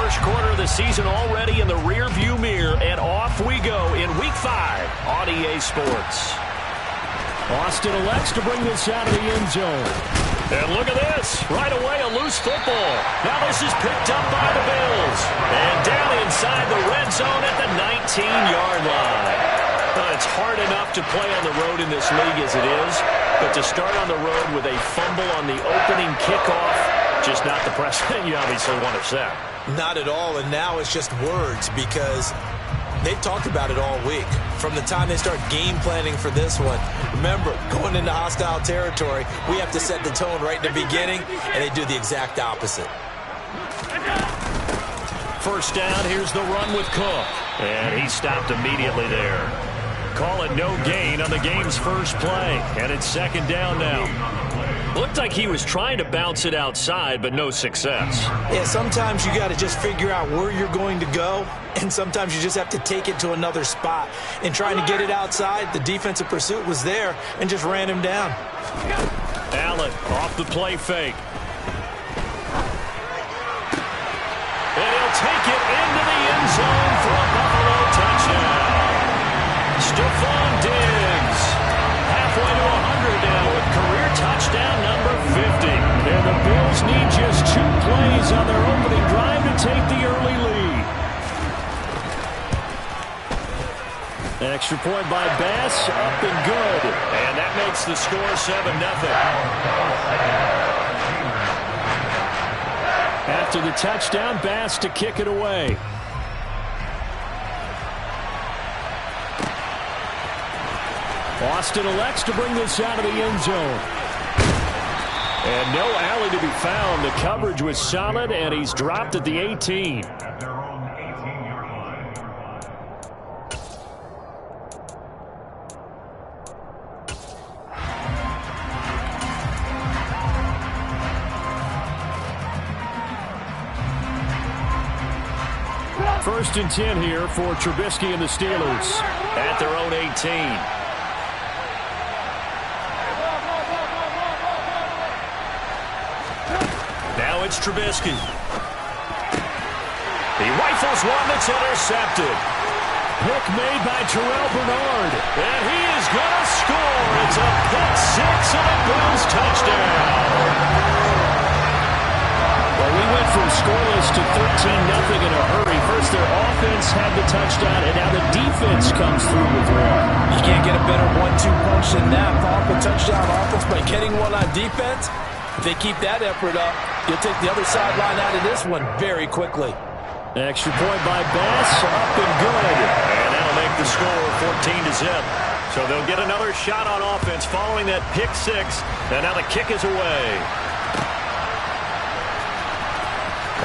First quarter of the season already in the rear-view mirror, and off we go in Week 5 on EA Sports. Austin elects to bring this out of the end zone. And look at this. Right away, a loose football. Now this is picked up by the Bills. And down inside the red zone at the 19-yard line. It's hard enough to play on the road in this league as it is, but to start on the road with a fumble on the opening kickoff, just not the precedent you obviously want to set. Not at all, and now it's just words because they've talked about it all week. From the time they start game planning for this one, remember, going into hostile territory, we have to set the tone right in the beginning, and they do the exact opposite. First down, here's the run with Cook. And he stopped immediately there. Call it no gain on the game's first play. And it's second down now. Looked like he was trying to bounce it outside, but no success. Yeah, sometimes you got to just figure out where you're going to go, and sometimes you just have to take it to another spot. In trying to get it outside, the defensive pursuit was there and just ran him down. Allen off the play fake. And he'll take it into the end zone for a Buffalo touchdown. Stephon Diggs, halfway to 100 now with career touchdown number 50. And the Bills need just 2 plays on their opening drive to take the early lead. Extra point by Bass, up and good. And that makes the score 7-0. After the touchdown, Bass to kick it away. Austin elects to bring this out of the end zone. And no alley to be found. The coverage was solid, and he's dropped at the 18. First and 10 here for Trubisky and the Steelers. At their own 18. Now it's Trubisky. He rifles one that's intercepted. Pick made by Terrell Bernard. And he is going to score. It's a pick six and a Bills touchdown. Well, we went from scoreless to 13-0 in a hurry. First, their offense had the touchdown, and now the defense comes through with one. You can't get a better 1-2 punch than that. Follow up a touchdown offense by getting one on defense. If they keep that effort up, you'll take the other sideline out of this one very quickly. Extra point by Bass, up and good. And that'll make the score 14-0. So they'll get another shot on offense following that pick six. And now the kick is away.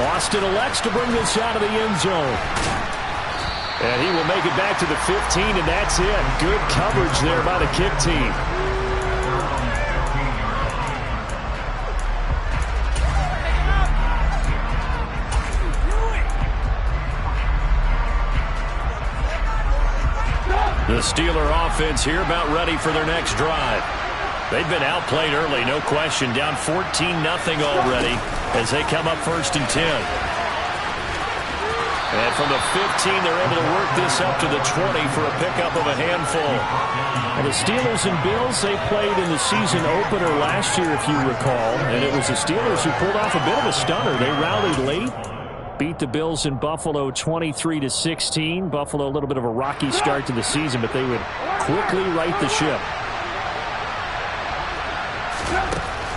Austin elects to bring this out of the end zone. And he will make it back to the 15, and that's it. Good coverage there by the kick team. The Steeler offense here about ready for their next drive. They've been outplayed early, no question. Down 14-0 already as they come up first and 10. And from the 15, they're able to work this up to the 20 for a pickup of a handful. Well, the Steelers and Bills, they played in the season opener last year, if you recall. And it was the Steelers who pulled off a bit of a stunner. They rallied late. Beat the Bills in Buffalo 23-16. Buffalo a little bit of a rocky start to the season, but they would quickly right the ship.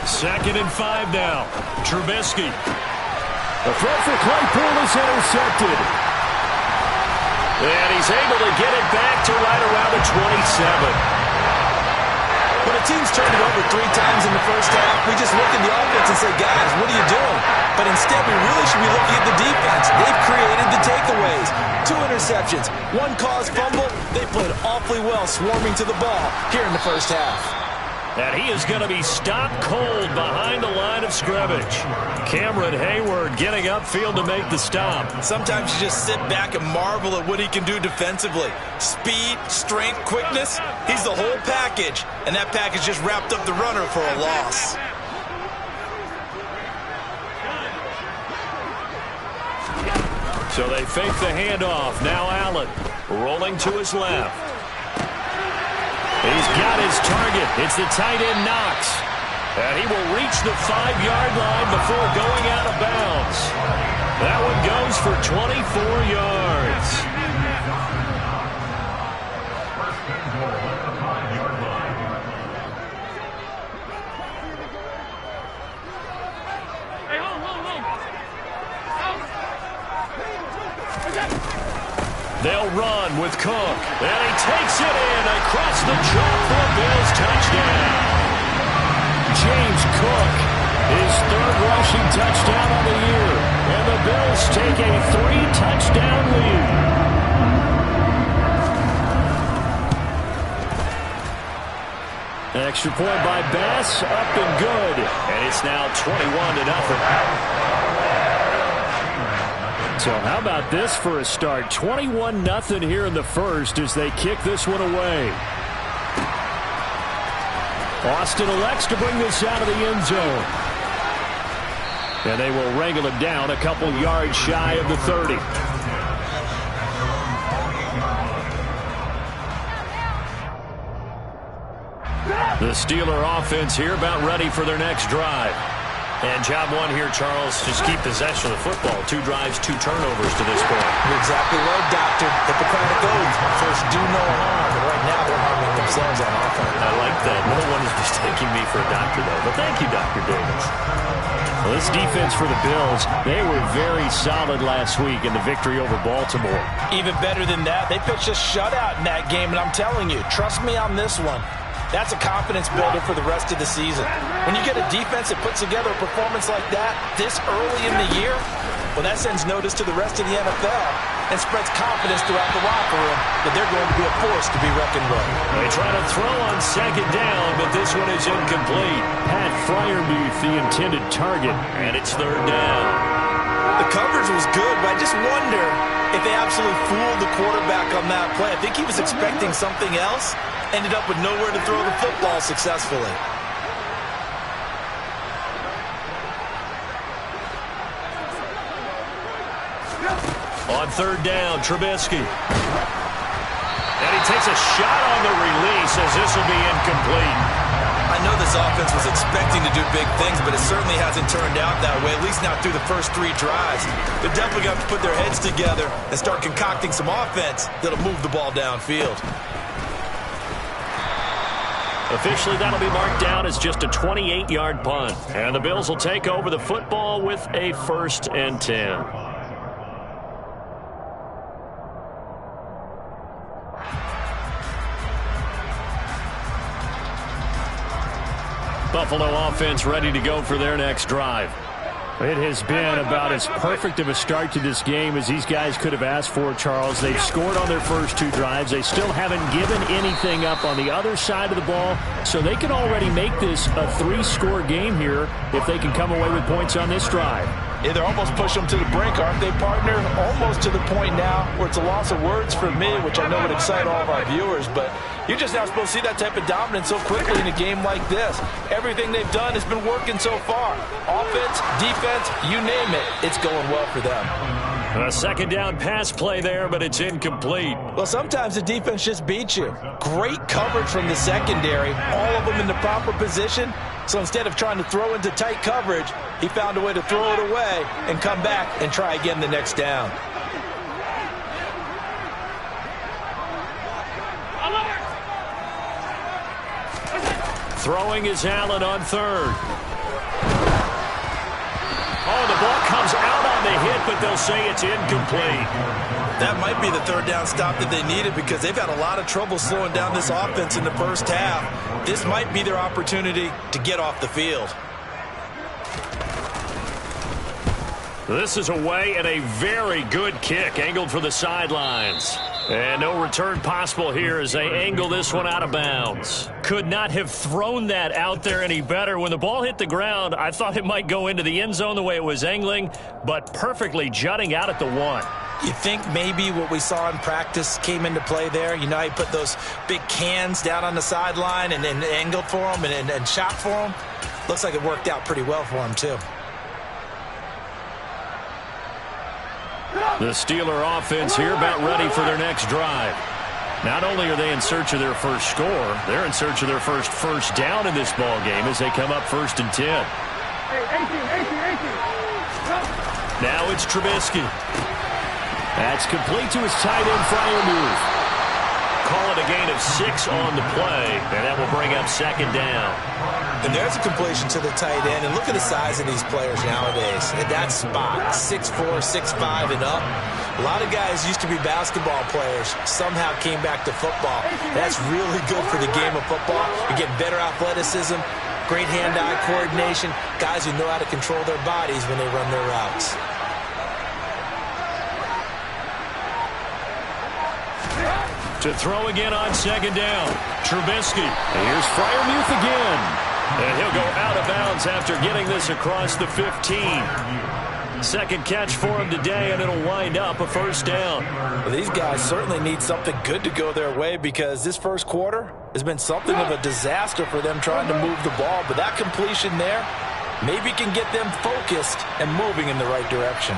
2nd and 5 now. Trubisky. The throw for Claypool is intercepted. And he's able to get it back to right around the 27. When a team's turned it over 3 times in the first half, we just look at the offense and say, guys, what are you doing? But instead, we really should be looking at the defense. They've created the takeaways. 2 interceptions, 1 caused fumble. They played awfully well swarming to the ball here in the first half. And he is going to be stopped cold behind the line of scrimmage. Cameron Hayward getting upfield to make the stop. Sometimes you just sit back and marvel at what he can do defensively. Speed, strength, quickness, he's the whole package. And that package just wrapped up the runner for a loss. So they fake the handoff. Now Allen rolling to his left. He's got his target. It's the tight end Knox. And he will reach the 5-yard line before going out of bounds. That one goes for 24 yards. They'll run with Cook. And he takes it in across the chalk for a Bills touchdown. James Cook, his third rushing touchdown of the year. And the Bills take a 3-touchdown lead. An extra point by Bass, up and good. And it's now 21-0. So how about this for a start? 21-0 here in the first as they kick this one away. Austin elects to bring this out of the end zone. And they will wrangle it down a couple yards shy of the 30. The Steeler offense here about ready for their next drive. And job one here, Charles, just keep possession of the football. 2 drives, 2 turnovers to this point. You're exactly right, Doctor. Hippocratic oath. First, do no harm. And right now, they're harming themselves on offense. I like that. No one is mistaking me for a doctor, though. But thank you, Dr. Davis. Well, this defense for the Bills, they were very solid last week in the victory over Baltimore. Even better than that, they pitched a shutout in that game. And I'm telling you, trust me on this one. That's a confidence builder for the rest of the season. When you get a defense that puts together a performance like that this early in the year, well, that sends notice to the rest of the NFL and spreads confidence throughout the locker room that they're going to be a force to be reckoned with. They try to throw on second down, but this one is incomplete. Pat Freiermuth, the intended target, and it's third down. The coverage was good, but I just wonder if they absolutely fooled the quarterback on that play. I think he was expecting something else. Ended up with nowhere to throw the football successfully. On third down, Trubisky. And he takes a shot on the release as this will be incomplete. I know this offense was expecting to do big things, but it certainly hasn't turned out that way, at least not through the first 3 drives. They're definitely going to put their heads together and start concocting some offense that'll move the ball downfield. Officially, that'll be marked down as just a 28-yard punt. And the Bills will take over the football with a 1st and 10. Buffalo offense ready to go for their next drive. It has been about as perfect of a start to this game as these guys could have asked for, Charles. They've scored on their first 2 drives. They still haven't given anything up on the other side of the ball, so they can already make this a 3-score game here if they can come away with points on this drive. Yeah, they're almost pushing them to the brink, aren't they, partner? Almost to the point now where it's a loss of words for me, which I know would excite all of our viewers, but you're just not supposed to see that type of dominance so quickly in a game like this. Everything they've done has been working so far. Offense, defense, you name it, it's going well for them. A second down pass play there, but it's incomplete. Well, sometimes the defense just beats you. Great coverage from the secondary, all of them in the proper position. So instead of trying to throw into tight coverage, he found a way to throw it away and come back and try again the next down. Throwing is Allen on third. Oh, the ball comes out on the hit, but they'll say it's incomplete. That might be the third down stop that they needed because they've had a lot of trouble slowing down this offense in the first half. This might be their opportunity to get off the field. This is away and a very good kick angled for the sidelines. And no return possible here as they angle this one out of bounds. Could not have thrown that out there any better. When the ball hit the ground, I thought it might go into the end zone the way it was angling, but perfectly jutting out at the 1. You think maybe what we saw in practice came into play there? You know, he put those big cans down on the sideline and angled for them and shot for them. Looks like it worked out pretty well for him, too. The Steeler offense here about ready for their next drive. Not only are they in search of their first score, they're in search of their first down in this ball game as they come up 1st and 10. Now it's Trubisky. That's complete to his tight end, Freiermuth. Call it a gain of 6 on the play, and that will bring up 2nd down. And there's a completion to the tight end. And look at the size of these players nowadays. At that spot, 6'4", 6'5", and up. A lot of guys used to be basketball players, somehow came back to football. That's really good for the game of football. You get better athleticism, great hand-eye coordination, guys who know how to control their bodies when they run their routes. To throw again on 2nd down, Trubisky. Here's Freiermuth again. And he'll go out of bounds after getting this across the 15. 2nd catch for him today, and it'll wind up a 1st down. Well, these guys certainly need something good to go their way because this first quarter has been something of a disaster for them trying to move the ball. But that completion there maybe can get them focused and moving in the right direction.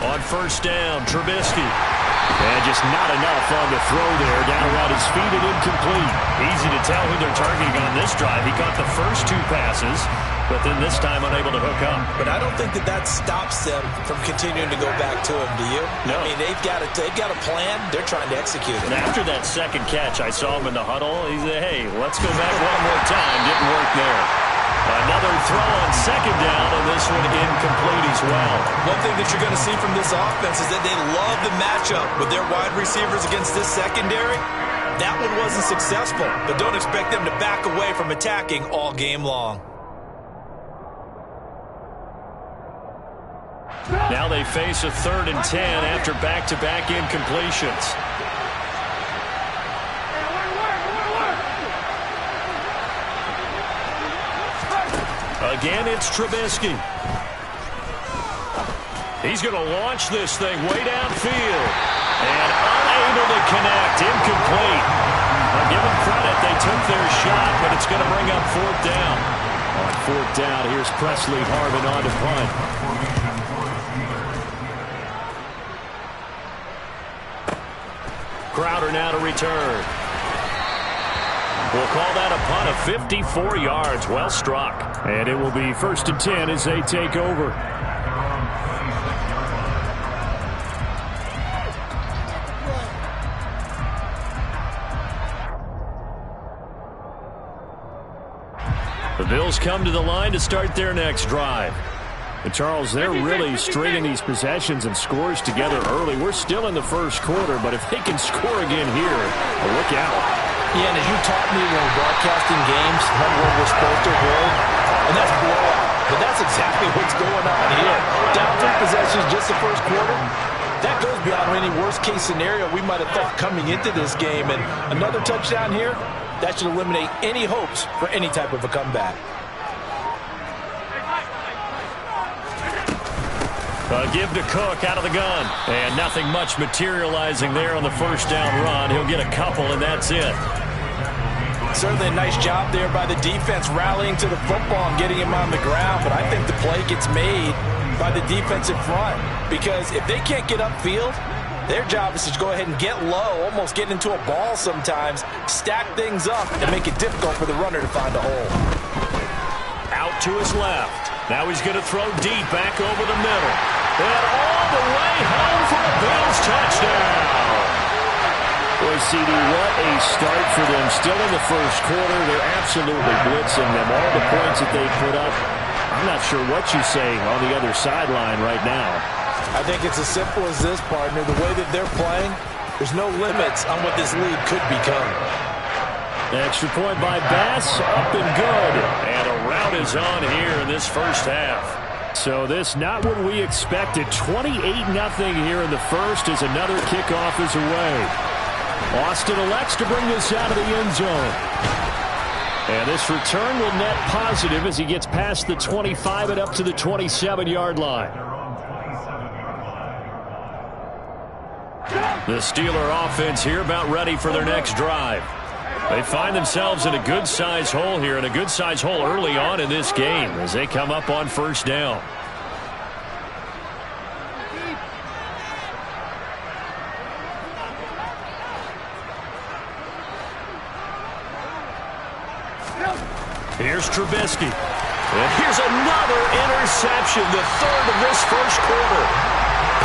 On 1st down, Trubisky. And just not enough on the throw there. Down around his feet and incomplete. Easy to tell who they're targeting on this drive. He caught the first 2 passes, but then this time unable to hook up. But I don't think that stops them from continuing to go back to him, do you? No. I mean, they've got a plan. They're trying to execute it. And after that 2nd catch, I saw him in the huddle. He said, hey, let's go back one more time. Didn't work there. Another throw on 2nd down, and this one incomplete as well. One thing that you're going to see from this offense is that they love the matchup with their wide receivers against this secondary. That one wasn't successful, but don't expect them to back away from attacking all game long. Now they face a 3rd and 10 after back-to-back incompletions. Again, it's Trubisky. He's going to launch this thing way downfield. And unable to connect. Incomplete. I'll give them credit. They took their shot, but it's going to bring up 4th down. On 4th down, here's Presley Harvin on to punt. Crowder now to return. We'll call that a punt of 54 yards. Well struck. And it will be 1st and 10 as they take over. The Bills come to the line to start their next drive. And Charles, they're really stringing these possessions and scores together early. We're still in the first quarter, but if they can score again here, look out. Yeah, and as you taught me when broadcasting games, one word we're supposed to avoid, and that's blowout. But that's exactly what's going on here. Down 3 possessions just the first quarter. That goes beyond any worst-case scenario we might have thought coming into this game. And another touchdown here, that should eliminate any hopes for any type of a comeback. Give to Cook out of the gun. And nothing much materializing there on the 1st down run. He'll get a couple, and that's it. Certainly a nice job there by the defense rallying to the football and getting him on the ground. But I think the play gets made by the defensive front. Because if they can't get upfield, their job is to go ahead and get low, almost get into a ball sometimes, stack things up, and make it difficult for the runner to find a hole. Out to his left. Now he's going to throw deep back over the middle. And all the way home for a Bills touchdown. Boy, CD, what a start for them. Still in the first quarter. They're absolutely blitzing them. All the points that they put up, I'm not sure what you say on the other sideline right now. I think it's as simple as this, partner. The way that they're playing, there's no limits on what this league could become. Extra point by Bass, up and good. And a rout is on here in this first half. So this not what we expected. 28-0 here in the first as another kickoff is away. Austin elects to bring this out of the end zone. And this return will net positive as he gets past the 25 and up to the 27-yard line. The Steeler offense here about ready for their next drive. They find themselves in a good-sized hole here, and a good-sized hole early on in this game as they come up on first down. Here's Trubisky. And here's another interception, the third of this first quarter.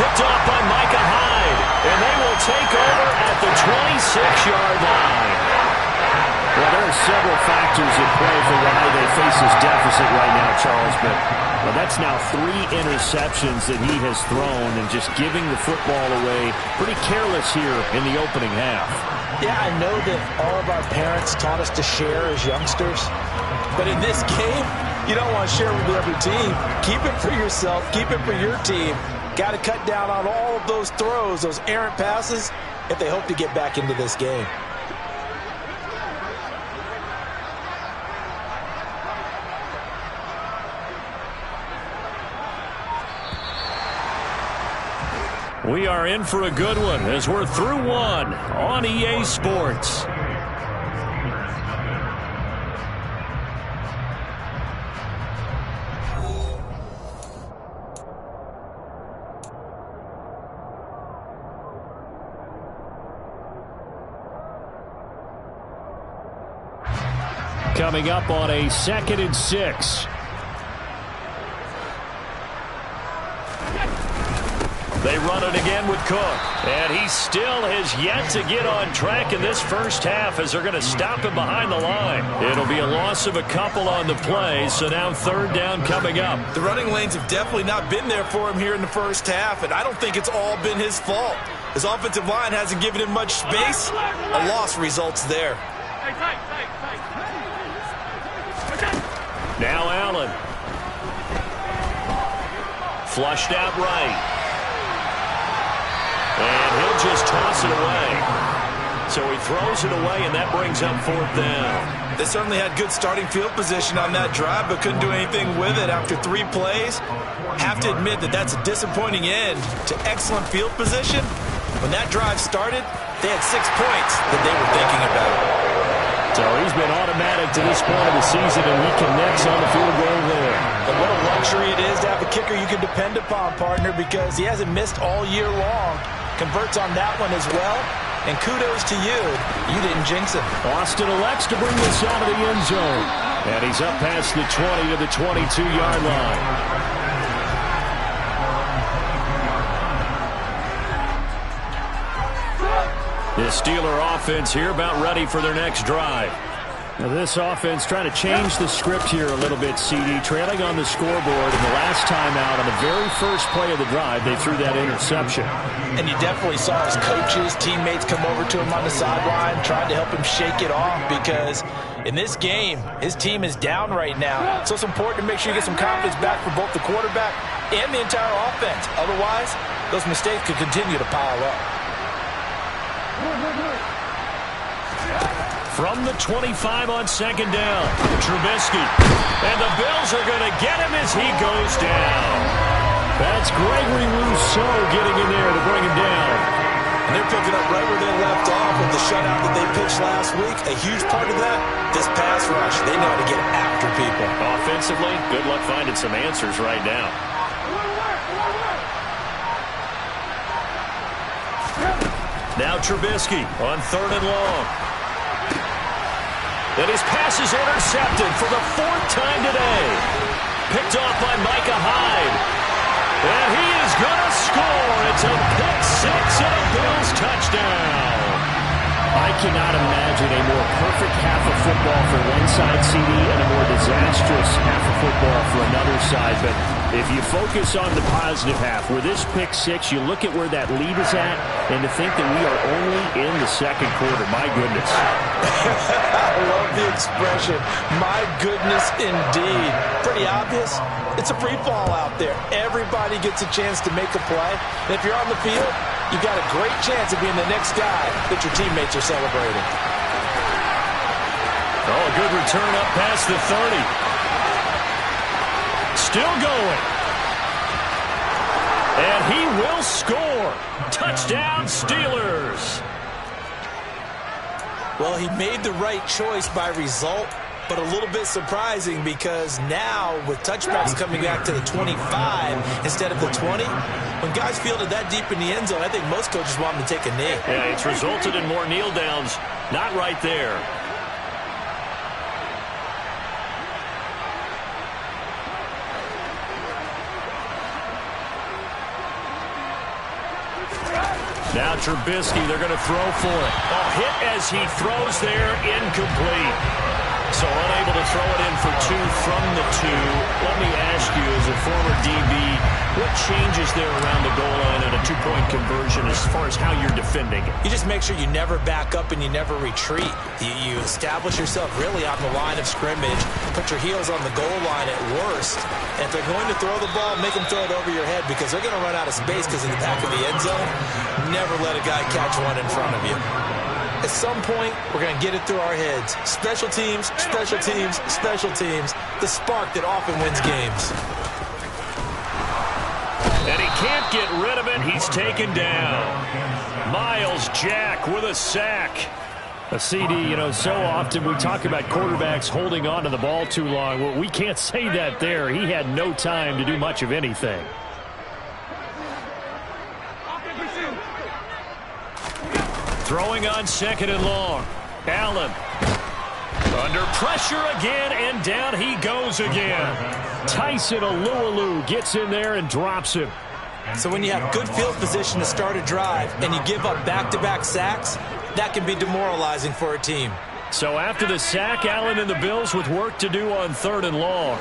Picked off by Micah Hyde, and they will take over at the 26-yard line. Well, there are several factors at play for why they face this deficit right now, Charles, but that's now 3 interceptions that he has thrown and just giving the football away pretty careless here in the opening half. Yeah, I know that all of our parents taught us to share as youngsters, but in this game, you don't want to share with the other team. Keep it for yourself. Keep it for your team. Got to cut down on all of those throws, those errant passes, if they hope to get back into this game. We are in for a good one as we're through one on EA Sports. Coming up on a 2nd and 6. They run it again with Cook. And he still has yet to get on track in this first half as they're going to stop him behind the line. It'll be a loss of a couple on the play, so now 3rd down coming up. The running lanes have definitely not been there for him here in the first half, and I don't think it's all been his fault. His offensive line hasn't given him much space. A loss results there. Now Allen. Flushed out right. And he'll just toss it away. So he throws it away, and that brings up 4th down. They certainly had good starting field position on that drive, but couldn't do anything with it after 3 plays. Have to admit that that's a disappointing end to excellent field position. When that drive started, they had 6 points that they were thinking about. So he's been automatic to this point of the season, and he connects on the field goal there. And what a luxury it is to have a kicker you can depend upon, partner, because he hasn't missed all year long. Converts on that one as well. And kudos to you. You didn't jinx him. Austin elects to bring this out of the end zone. And he's up past the 20 to the 22-yard line. The Steeler offense here about ready for their next drive. Now this offense trying to change the script here a little bit, CD. Trailing on the scoreboard, and the last time out on the very first play of the drive, they threw that interception. And you definitely saw his coaches, teammates come over to him on the sideline, trying to help him shake it off, because in this game, his team is down right now. So it's important to make sure you get some confidence back for both the quarterback and the entire offense. Otherwise, those mistakes could continue to pile up. From the 25 on 2nd down, Trubisky. And the Bills are going to get him as he goes down. That's Gregory Rousseau getting in there to bring him down. And they're picking up right where they left off with the shutout that they pitched last week. A huge part of that, this pass rush. They know how to get after people. Offensively, good luck finding some answers right now. Now Trubisky on 3rd and long. And his pass is intercepted for the 4th time today. Picked off by Micah Hyde. And he is going to score. It's a pick 6 and a Bills touchdown. I cannot imagine a more perfect half of football for one side, CD, and a more disastrous half of football for another side. But if you focus on the positive half, with this pick 6, you look at where that lead is at, and to think that we are only in the 2nd quarter, my goodness. I love the expression, my goodness indeed. Pretty obvious. It's a free fall out there. Everybody gets a chance to make a play. And if you're on the field, you've got a great chance of being the next guy that your teammates are celebrating. Oh, a good return up past the 30. Still going. And he will score. Touchdown, Steelers. Well, he made the right choice by result, but a little bit surprising because now with touchbacks coming back to the 25 instead of the 20, when guys fielded that deep in the end zone, I think most coaches want them to take a knee. Yeah, it's resulted in more kneel downs. Not right there. Now Trubisky, they're going to throw for it. Oh, hit as he throws there, incomplete. So unable to throw it in for two from the two. Let me ask you, as a former DB, what changes there around the goal line on a two-point conversion as far as how you're defending it? You just make sure you never back up and you never retreat. You establish yourself really on the line of scrimmage, put your heels on the goal line at worst. And if they're going to throw the ball, make them throw it over your head because they're going to run out of space because of the back of the end zone. Never let a guy catch one in front of you. At some point, we're going to get it through our heads. Special teams, special teams, special teams. The spark that often wins games. And he can't get rid of it. He's taken down. Myles Jack with a sack. A CD, so often we talk about quarterbacks holding on to the ball too long. Well, we can't say that there. He had no time to do much of anything. Throwing on 2nd and long. Allen. Under pressure again, and down he goes again. Tyson Alualu gets in there and drops him. So when you have good field position to start a drive and you give up back-to-back sacks, that can be demoralizing for a team. So after the sack, Allen and the Bills with work to do on 3rd and long.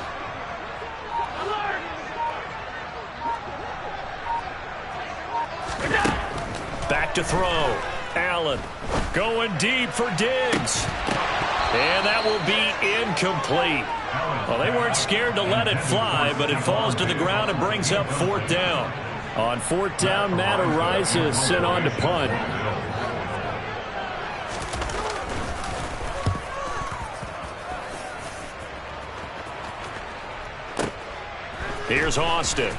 Back to throw. Allen going deep for Diggs. And that will be incomplete. Well, they weren't scared to let it fly, but it falls to the ground and brings up 4th down. On 4th down, Matt Araiza is sent on to punt. Here's Austin.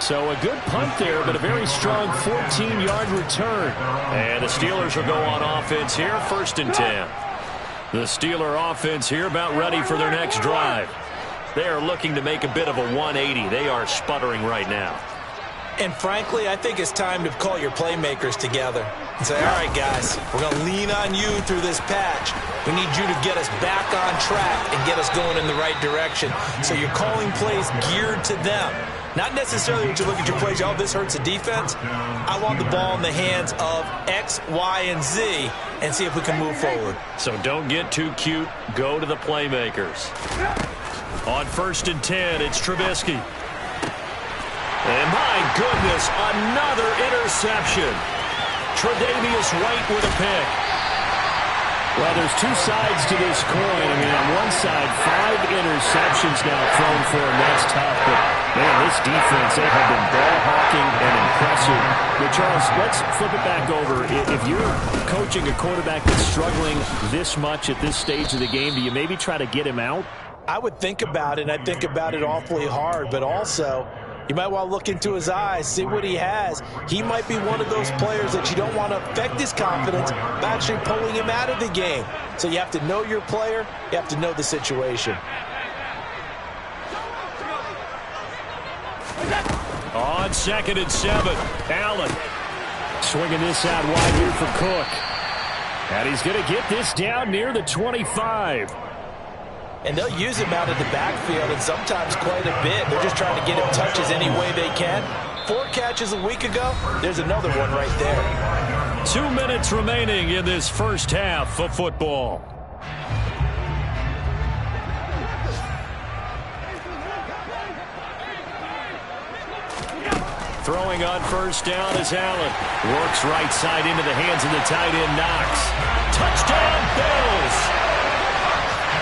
So a good punt there, but a very strong 14-yard return. And the Steelers will go on offense here, 1st and 10. The Steeler offense here about ready for their next drive. They are looking to make a bit of a 180. They are sputtering right now. And frankly, I think it's time to call your playmakers together and say, all right, guys, we're going to lean on you through this patch. We need you to get us back on track and get us going in the right direction. So you're calling plays geared to them. Not necessarily when you look at your plays, oh, this hurts the defense. I want the ball in the hands of X, Y, and Z and see if we can move forward. So don't get too cute. Go to the playmakers. On 1st and 10, it's Trubisky. And my goodness, another interception. Tre'Davious White with a pick. Well, there's two sides to this coin. I mean, on one side, 5 interceptions now thrown for him. That's tough. But, man, this defense, they have been ball hawking and impressive. But, Charles, let's flip it back over. If you're coaching a quarterback that's struggling this much at this stage of the game, do you maybe try to get him out? I would think about it, and I think about it awfully hard. But also, you might want to look into his eyes, see what he has. He might be one of those players that you don't want to affect his confidence by actually pulling him out of the game. So you have to know your player. You have to know the situation. On 2nd and 7, Allen. Swinging this out wide here for Cook. And he's going to get this down near the 25. And they'll use him out of the backfield, and sometimes quite a bit. They're just trying to get him touches any way they can. 4 catches a week ago. There's another one right there. 2 minutes remaining in this first half of football. Throwing on 1st down is Allen. Works right side into the hands of the tight end, Knox. Touchdown, Bills!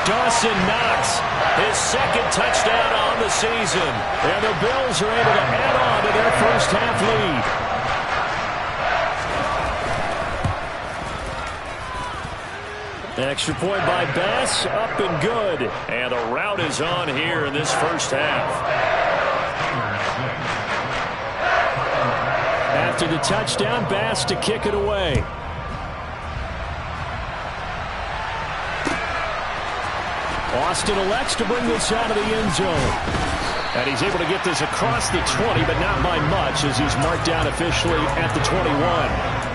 Dawson Knox, his 2nd touchdown on the season. And the Bills are able to add on to their first half lead. Extra point by Bass, up and good. And the route is on here in this first half. After the touchdown, Bass to kick it away. Austin elects to bring this out of the end zone. And he's able to get this across the 20, but not by much, as he's marked down officially at the 21.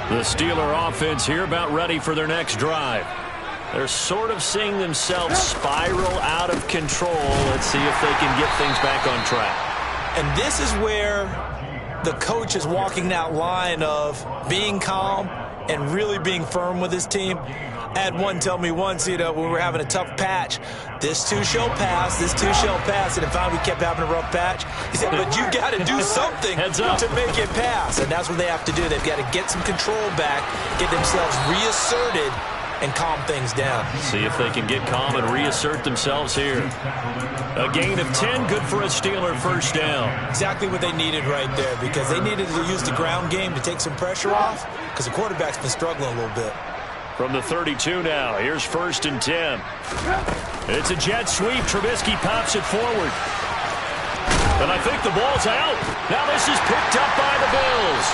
The Steeler offense here about ready for their next drive. They're sort of seeing themselves spiral out of control. Let's see if they can get things back on track. And this is where the coach is walking that line of being calm and really being firm with his team. I had one tell me once, when we were having a tough patch, this too shall pass, this too shall pass. And if we kept having a rough patch, he said, but you got to do something to make it pass. And that's what they have to do. They've got to get some control back, get themselves reasserted, and calm things down. See if they can get calm and reassert themselves here. A gain of 10, good for a Steeler first down. Exactly what they needed right there, because they needed to use the ground game to take some pressure off, because the quarterback's been struggling a little bit. From the 32 now, here's 1st and 10. It's a jet sweep. Trubisky pops it forward. And I think the ball's out. Now this is picked up by the Bills.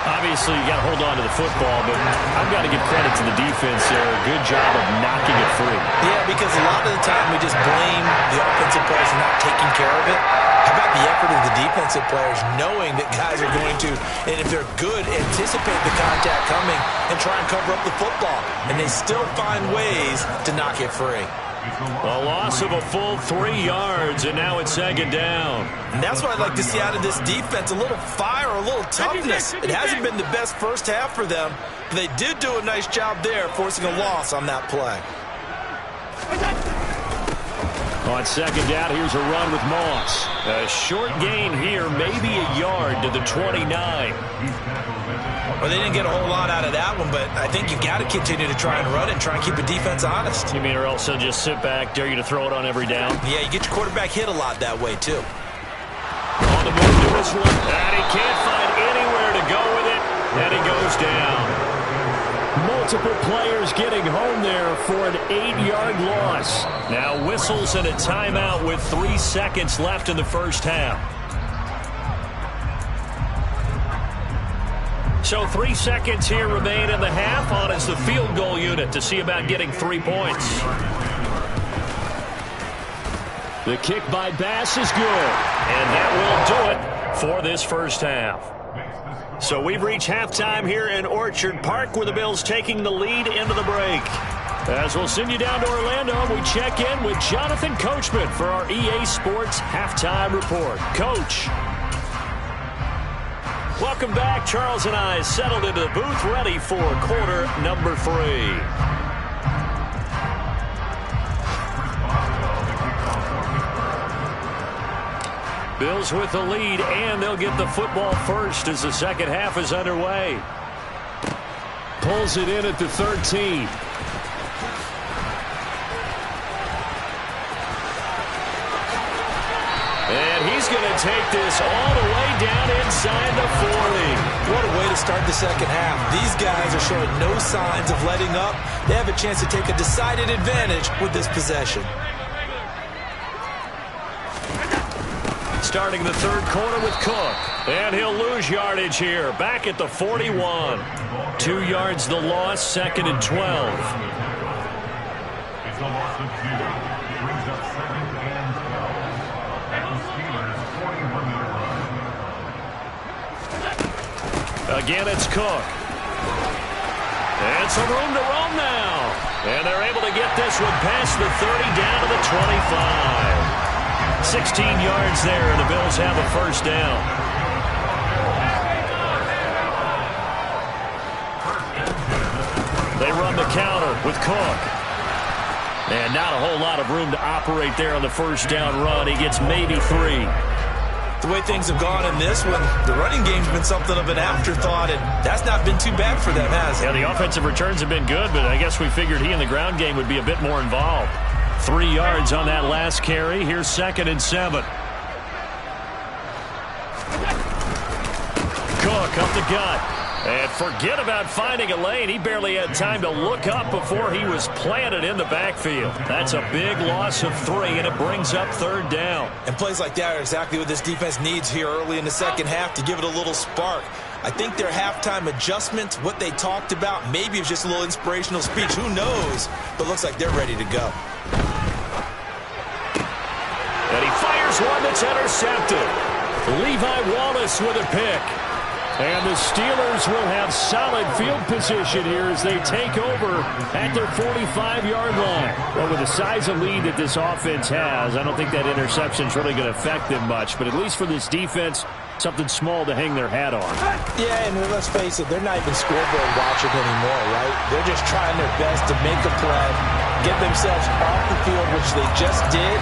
Obviously, you got to hold on to the football, but I've got to give credit to the defense there. Good job of knocking it free. Yeah, because a lot of the time we just blame the offensive players for not taking care of it. How about the effort of the defensive players knowing that guys are going to, and if they're good, anticipate the contact coming and try and cover up the football. And they still find ways to knock it free. A loss of a full 3 yards, and now it's 2nd down. And that's what I'd like to see out of this defense, a little fire, a little toughness. It hasn't been the best first half for them, but they did do a nice job there, forcing a loss on that play. On 2nd down, here's a run with Moss. A short gain here, maybe a yard to the 29. Well, they didn't get a whole lot out of that one, but I think you got to continue to try and run it and try and keep the defense honest. You mean, or else they'll just sit back, dare you to throw it on every down? Yeah, you get your quarterback hit a lot that way, too. On the move to his left, and he can't find anywhere to go with it, and he goes down. Multiple players getting home there for an 8-yard loss. Now whistles and a timeout with 3 seconds left in the first half. So 3 seconds here remain in the half. On is the field goal unit to see about getting 3 points. The kick by Bass is good. And that will do it for this first half. So we've reached halftime here in Orchard Park, with the Bills taking the lead into the break. As we'll send you down to Orlando, we check in with Jonathan Coachman for our EA Sports Halftime Report. Coach. Welcome back. Charles and I settled into the booth, ready for quarter number 3. Bills with the lead, and they'll get the football first as the second half is underway. Pulls it in at the 13. And he's going to take this all the way down inside the 40. What a way to start the second half. These guys are showing no signs of letting up. They have a chance to take a decided advantage with this possession. Starting the third quarter with Cook. And he'll lose yardage here. Back at the 41. 2 yards the loss, 2nd and 12. Again, it's Cook. And some room to roam now. And they're able to get this one past the 30 down to the 25. 16 yards there, and the Bills have a first down. They run the counter with Cook. And not a whole lot of room to operate there on the first down run. He gets maybe 3. The way things have gone in this one, the running game's been something of an afterthought, and that's not been too bad for them, has it? Yeah, the offensive returns have been good, but I guess we figured he in the ground game would be a bit more involved. 3 yards on that last carry. Here's 2nd and 7. Cook up the gut. And forget about finding a lane. He barely had time to look up before he was planted in the backfield. That's a big loss of 3, and it brings up 3rd down. And plays like that are exactly what this defense needs here early in the second half to give it a little spark. I think their halftime adjustments, what they talked about, maybe it's just a little inspirational speech. Who knows? But looks like they're ready to go. And he fires one that's intercepted. Levi Wallace with a pick. And the Steelers will have solid field position here as they take over at their 45-yard line. Well, with the size of lead that this offense has, I don't think that interception is really going to affect them much. But at least for this defense, something small to hang their hat on. Yeah, and let's face it, they're not even scoreboard watching anymore, right? They're just trying their best to make a play, get themselves off the field, which they just did,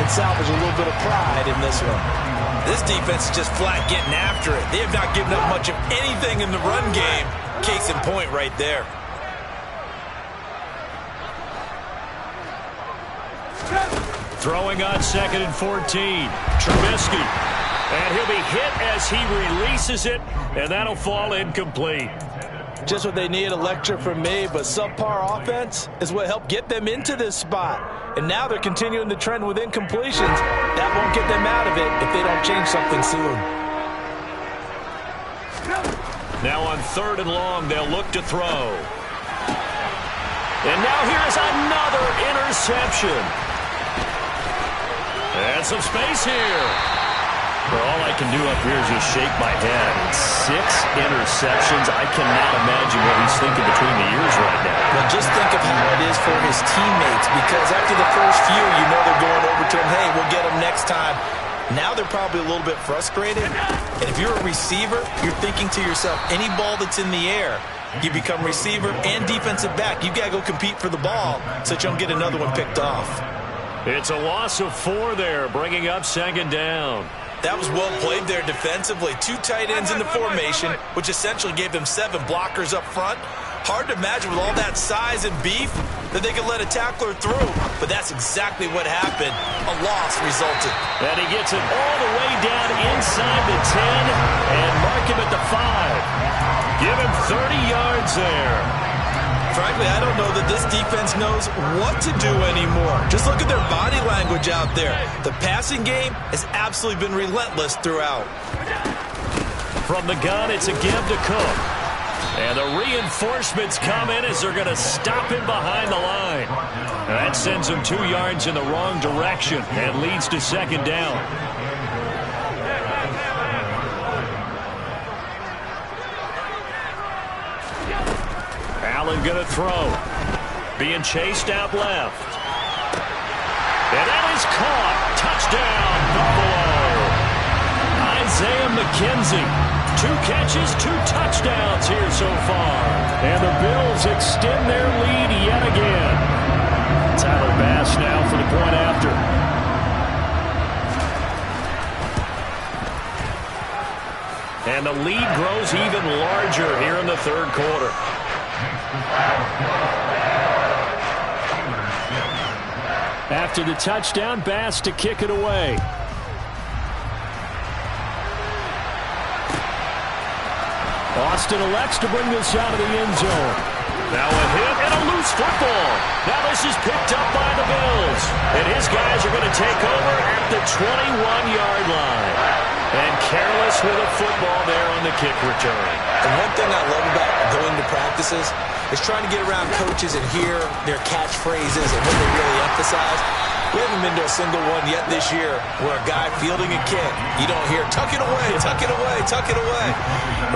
and salvage a little bit of pride in this one. This defense is just flat getting after it. They have not given up much of anything in the run game. Case in point right there. Throwing on 2nd and 14. Trubisky. And he'll be hit as he releases it, and that'll fall incomplete. Just what they need, a lecture from me, but subpar offense is what helped get them into this spot. And now they're continuing the trend with incompletions. That won't get them out of it if they don't change something soon. Now on 3rd and long, they'll look to throw. And now here's another interception. And some space here. Well, all I can do up here is just shake my head. 6 interceptions. I cannot imagine what he's thinking between the ears right now. Well, just think of how it is for his teammates, because after the first few, you know they're going over to him, hey, we'll get him next time. Now they're probably a little bit frustrated. And if you're a receiver, you're thinking to yourself, any ball that's in the air, you become receiver and defensive back. You've got to go compete for the ball so that you don't get another one picked off. It's a loss of 4 there, bringing up 2nd down. That was well played there defensively. 2 tight ends in the formation, which essentially gave them 7 blockers up front. Hard to imagine with all that size and beef that they could let a tackler through. But that's exactly what happened. A loss resulted. And he gets it all the way down inside the 10 and mark him at the 5. Give him 30 yards there. Frankly, I don't know that this defense knows what to do anymore. Just look at their body language out there. The passing game has absolutely been relentless throughout. From the gun, it's a give to Cook. And the reinforcements come in as they're going to stop him behind the line. And that sends him 2 yards in the wrong direction and leads to 2nd down. Allen going to throw. Being chased out left. And that is caught. Touchdown, Buffalo. Isaiah McKenzie. 2 catches, 2 touchdowns here so far. And the Bills extend their lead yet again. Tyler Bass now for the point after. And the lead grows even larger here in the 3rd quarter. After the touchdown, Bass to kick it away. Austin elects to bring this out of the end zone. Now a hit and a loose football. Now this is picked up by the Bills. And his guys are going to take over at the 21-yard line. And careless with a football there on the kick return. And one thing I love about going to practices is trying to get around coaches and hear their catchphrases and what they really emphasize. We haven't been to a single one yet this year where a guy fielding a kick, you don't hear, tuck it away, tuck it away, tuck it away.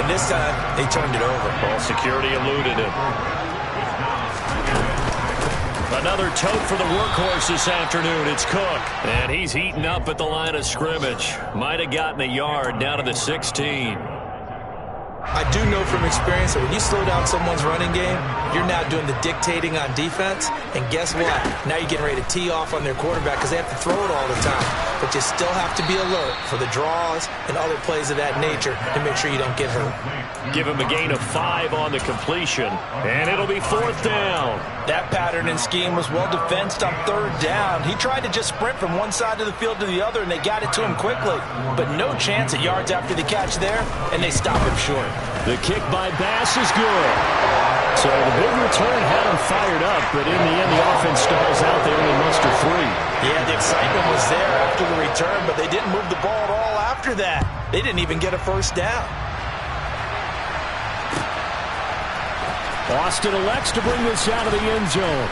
And this time, they turned it over. Ball security eluded him. Another tote for the workhorse this afternoon. It's Cook. And he's heating up at the line of scrimmage. Might have gotten a yard down to the 16. I do know from experience that when you slow down someone's running game, you're now doing the dictating on defense. And guess what? Now you're getting ready to tee off on their quarterback because they have to throw it all the time. But you still have to be alert for the draws and other plays of that nature to make sure you don't get hurt. Give him a gain of 5 on the completion. And it'll be 4th down. That pattern and scheme was well defensed on 3rd down. He tried to just sprint from one side of the field to the other, and they got it to him quickly. But no chance at yards after the catch there, and they stop him short. The kick by Bass is good. So the big return had him fired up, but in the end, the offense stalls out. They only muster 3. Yeah, the excitement was there after the return, but they didn't move the ball at all after that. They didn't even get a first down. Austin elects to bring this out of the end zone.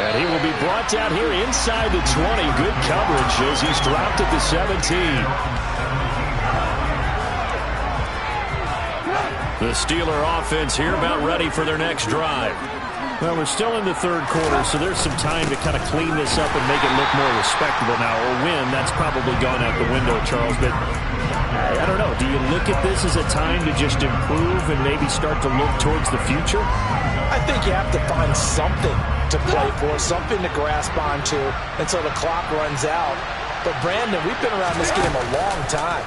And he will be brought down here inside the 20. Good coverage as he's dropped at the 17. The Steeler offense here about ready for their next drive. Well, we're still in the third quarter, so there's some time to kind of clean this up and make it look more respectable now. Or win, that's probably gone out the window, Charles. But I don't know. Do you look at this as a time to just improve and maybe start to look towards the future? I think you have to find something to play for, something to grasp onto until the clock runs out. But, Brandon, we've been around this game a long time.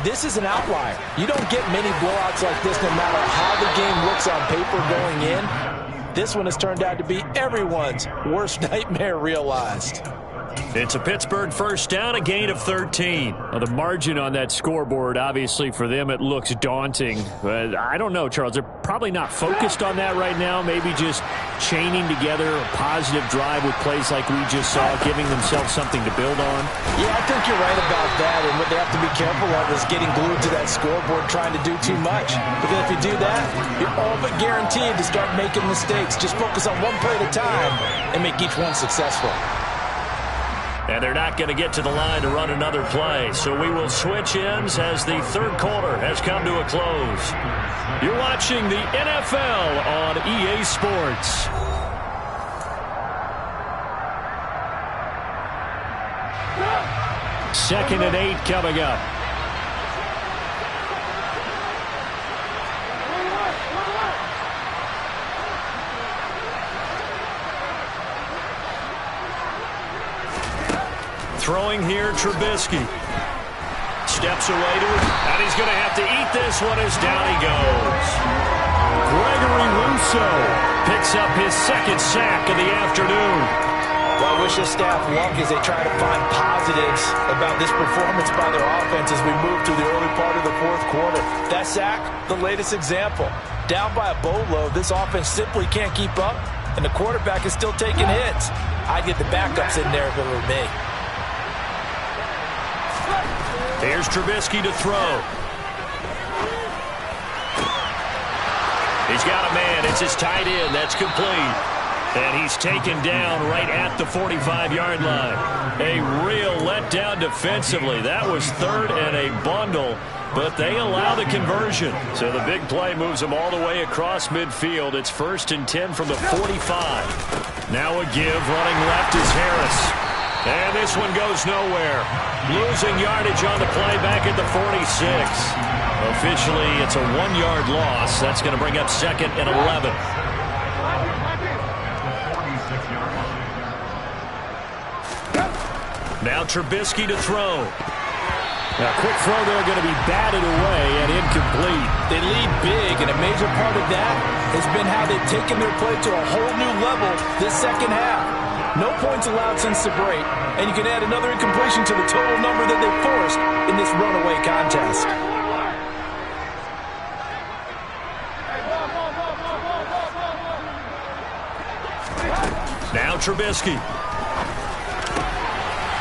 This is an outlier. You don't get many blowouts like this no matter how the game looks on paper going in. This one has turned out to be everyone's worst nightmare realized. It's a Pittsburgh first down, a gain of 13. Well, the margin on that scoreboard, obviously for them, it looks daunting. But I don't know, Charles. They're probably not focused on that right now. Maybe just chaining together a positive drive with plays like we just saw, giving themselves something to build on. Yeah, I think you're right about that. And what they have to be careful of is getting glued to that scoreboard trying to do too much. Because if you do that, you're all but guaranteed to start making mistakes. Just focus on one play at a time and make each one successful. And they're not going to get to the line to run another play. So we will switch ends as the third quarter has come to a close. You're watching the NFL on EA Sports. Second and 8 coming up. Throwing here, Trubisky. Steps away to it, and he's going to have to eat this one as down he goes. Gregory Rousseau picks up his second sack of the afternoon. Well, I wish the staff luck as they try to find positives about this performance by their offense as we move through the early part of the fourth quarter. That sack, the latest example. Down by a boatload, this offense simply can't keep up, and the quarterback is still taking hits. I'd get the backups in there if it were me. Here's Trubisky to throw. He's got a man. It's his tight end. That's complete. And he's taken down right at the 45-yard line. A real letdown defensively. That was third and a bundle, but they allow the conversion. So the big play moves them all the way across midfield. It's 1st and 10 from the 45. Now a give. Running left is Harris. And this one goes nowhere. Losing yardage on the play back at the 46. Officially, it's a 1-yard loss. That's going to bring up 2nd and 11. Now Trubisky to throw. A quick throw there going to be batted away and incomplete. They lead big, and a major part of that has been how they've taken their play to a whole new level this second half. No points allowed since the break, and you can add another incompletion to the total number that they forced in this runaway contest. Now Trubisky.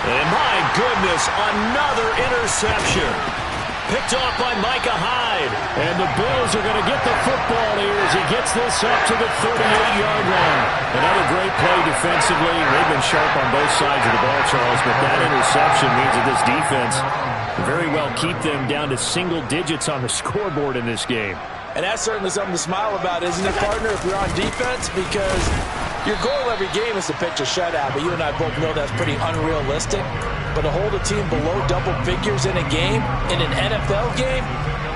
And my goodness, another interception. Picked off by Micah Hyde. And the Bills are going to get the football here as he gets this up to the 38-yard line. Another great play defensively. They've been sharp on both sides of the ball, Charles, but that interception means that this defense very well keep them down to single digits on the scoreboard in this game. And that's certainly something to smile about, isn't it, partner, if you're on defense? Because your goal every game is to pitch a shutout, but you and I both know that's pretty unrealistic. But to hold a team below double figures in a game, in an NFL game,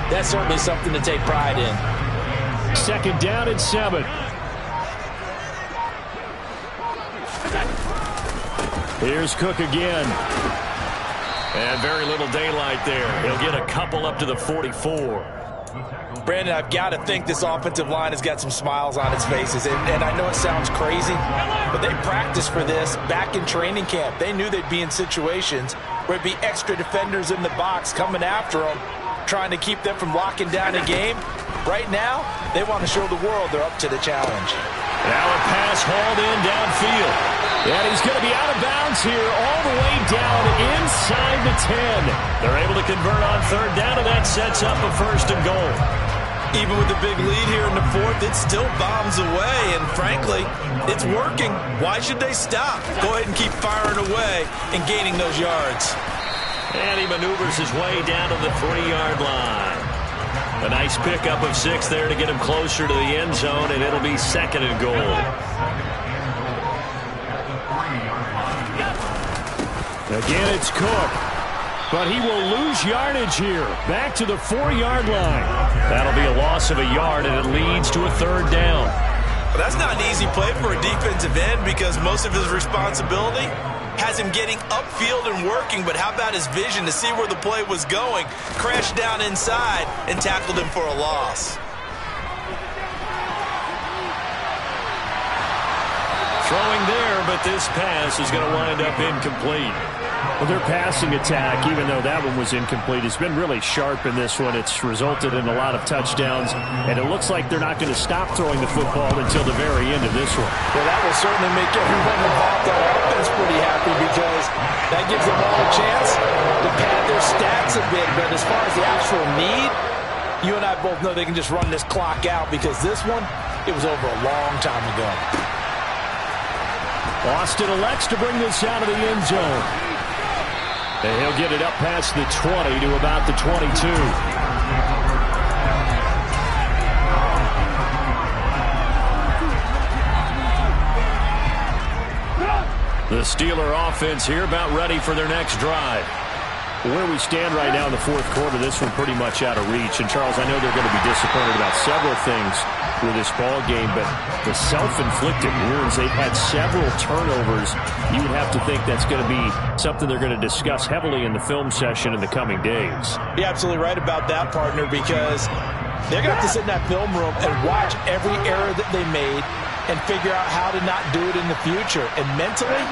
that's certainly something to take pride in. 2nd down and 7. Here's Cook again. And very little daylight there. He'll get a couple up to the 44. Brandon, I've got to think this offensive line has got some smiles on its faces. And I know it sounds crazy, but they practiced for this back in training camp. They knew they'd be in situations where it'd be extra defenders in the box coming after them. trying to keep them from locking down a game. Right now, they want to show the world they're up to the challenge. Now a pass hauled in downfield. And he's going to be out of bounds here all the way down inside the 10. They're able to convert on third down, and that sets up a 1st and goal. Even with the big lead here in the 4th, it still bombs away, and frankly, it's working. Why should they stop? Go ahead and keep firing away and gaining those yards. And he maneuvers his way down to the 3-yard line. A nice pickup of 6 there to get him closer to the end zone, and it'll be 2nd and goal. Again, it's Cook. But he will lose yardage here. Back to the 4-yard line. That'll be a loss of a yard, and it leads to a 3rd down. Well, that's not an easy play for a defensive end because most of his responsibility has him getting upfield and working, but how about his vision to see where the play was going, crashed down inside, and tackled him for a loss. Throwing there, but this pass is going to wind up incomplete. Well, their passing attack, even though that one was incomplete, has been really sharp in this one. It's resulted in a lot of touchdowns, and it looks like they're not going to stop throwing the football until the very end of this one. Well, that will certainly make everyone involved on offense pretty happy because that gives them all a chance to pad their stats a bit. But as far as the actual need, you and I both know they can just run this clock out because this one, it was over a long time ago. Austin elects to bring this out of the end zone. And he'll get it up past the 20 to about the 22. The Steeler offense here about ready for their next drive. Where we stand right now in the 4th quarter, this one pretty much out of reach. And, Charles, I know they're going to be disappointed about several things with this ball game, but the self-inflicted wounds, they've had several turnovers. You would have to think that's going to be something they're going to discuss heavily in the film session in the coming days. You're absolutely right about that, partner, because they're going to have to sit in that film room and watch every error that they made and figure out how to not do it in the future. And mentally,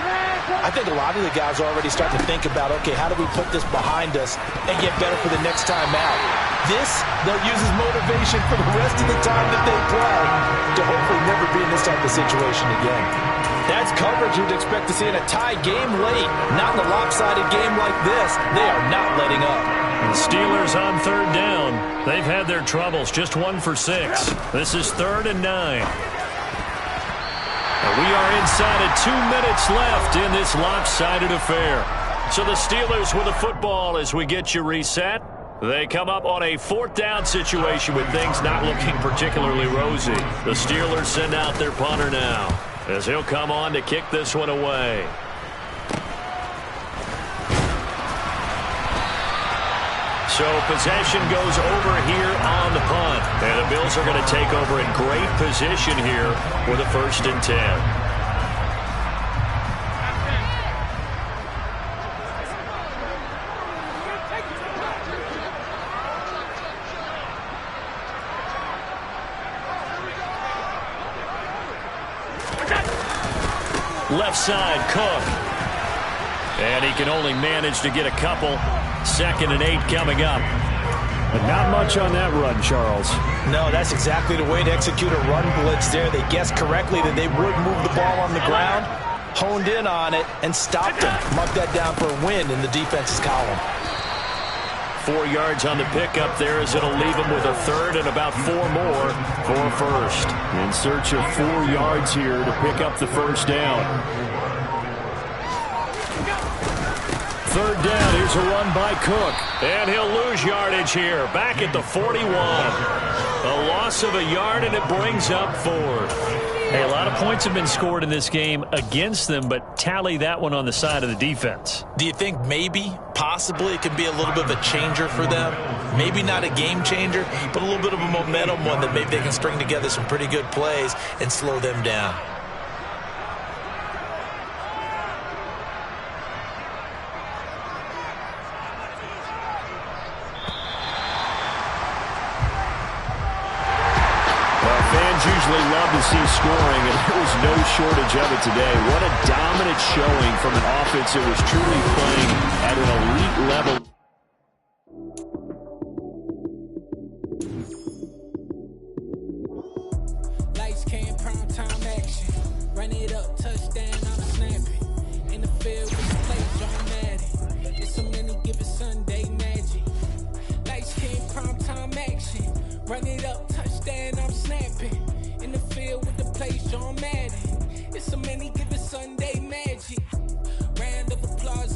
I think a lot of the guys are already starting to think about, okay, how do we put this behind us and get better for the next time out? This, they'll use as motivation for the rest of the time that they play to hopefully never be in this type of situation again. That's coverage you'd expect to see in a tie game late. Not in a lopsided game like this. They are not letting up. The Steelers on 3rd down. They've had their troubles. Just 1 for 6. This is 3rd and 9. And we are inside of 2 minutes left in this lopsided affair. So the Steelers with the football as we get you reset. They come up on a 4th down situation with things not looking particularly rosy. The Steelers send out their punter now as he'll come on to kick this one away. So possession goes over here on the punt. And the Bills are going to take over in great position here with a 1st and 10. Left side, Cook. And he can only manage to get a couple. 2nd and 8 coming up. But not much on that run, Charles. No, that's exactly the way to execute a run blitz there. They guessed correctly that they would move the ball on the ground, honed in on it, and stopped him. Mark that down for a win in the defense's column. 4 yards on the pickup there as it'll leave him with a 3rd and about 4 more for a 1st. In search of 4 yards here to pick up the 1st down. 3rd down. Here's a run by Cook. And he'll lose yardage here. Back at the 41. A loss of a yard, and it brings up 4th. Hey, a lot of points have been scored in this game against them, but tally that one on the side of the defense. Do you think maybe, possibly, it could be a little bit of a changer for them? Maybe not a game changer, but a little bit of a momentum one that maybe they can string together some pretty good plays and slow them down. Usually love to see scoring, and there was no shortage of it today. What a dominant showing from an offense that was truly playing at an elite level. up, touchdown, I'm snapping. In the field with the play, John Madden. It's a many given Sunday magic. Light skin, prime time action. Run it up, touchdown, I'm snapping. In the field with the play, John Madden.